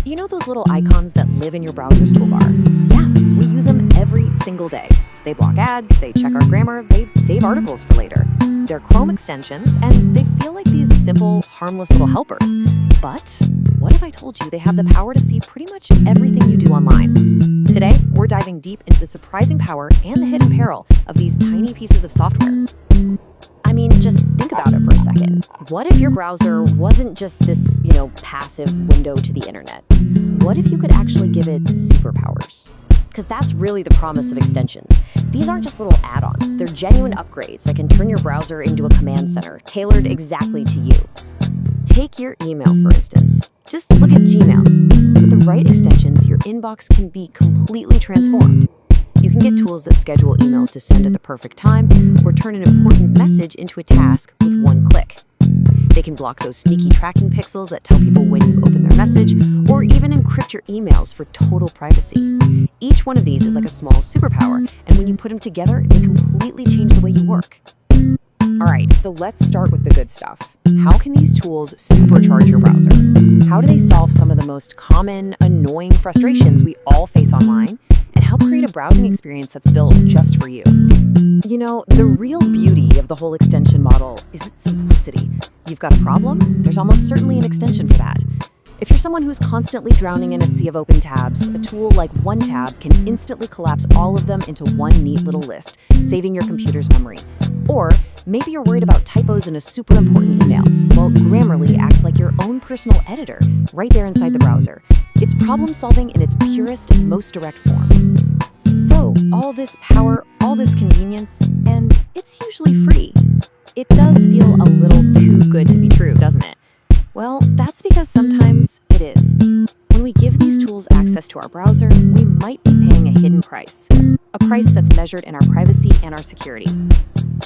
You know those little icons that live in your browser's toolbar? Yeah, we use them every single day. They block ads, they check our grammar, they save articles for later. They're Chrome extensions, and they feel like these simple, harmless little helpers. But what if I told you they have the power to see pretty much everything you do online? Today, we're diving deep into the surprising power and the hidden peril of these tiny pieces of software. I mean, just think about it for a second. What if your browser wasn't just this, passive window to the internet? What if you could actually give it superpowers? Because that's really the promise of extensions. These aren't just little add-ons. They're genuine upgrades that can turn your browser into a command center, tailored exactly to you. Take your email, for instance. Just look at Gmail. With the right extensions, your inbox can be completely transformed. You can get tools that schedule emails to send at the perfect time or turn an important message into a task with one click. They can block those sneaky tracking pixels that tell people when you've opened their message, or even encrypt your emails for total privacy. Each one of these is like a small superpower, and when you put them together, they completely change the way you work. Alright, so let's start with the good stuff. How can these tools supercharge your browser? How do they solve some of the most common, annoying frustrations we all face online, and help create a browsing experience that's built just for you? The real beauty of the whole extension model is its simplicity. You've got a problem? There's almost certainly an extension for that. If you're someone who's constantly drowning in a sea of open tabs, a tool like one tab can instantly collapse all of them into one neat little list, saving your computer's memory. Or maybe you're worried about typos in a super important email. Well, Grammarly acts like your own personal editor right there inside the browser. It's problem solving in its purest and most direct form. So, all this power, all this convenience, and it's usually free. It does feel a little too good to be true, doesn't it? Well, that's because sometimes it is. When we give these tools access to our browser, we might be paying a hidden price. A price that's measured in our privacy and our security.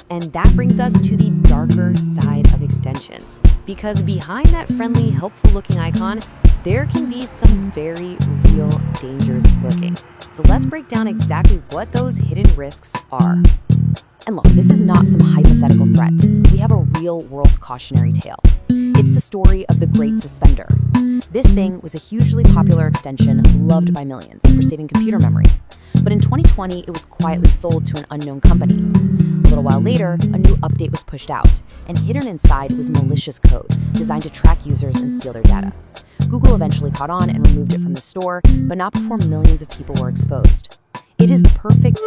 And that brings us to the darker side of extensions. Because behind that friendly, helpful-looking icon, there can be some very real dangers lurking. So let's break down exactly what those hidden risks are. And look, this is not some hypothetical threat. We have a real-world cautionary tale. It's the story of the Great Suspender. This thing was a hugely popular extension loved by millions for saving computer memory. But in 2020, it was quietly sold to an unknown company. A little while later, a new update was pushed out, and hidden inside was malicious code designed to track users and steal their data. Google eventually caught on and removed it from the store, but not before millions of people were exposed. It is the perfect...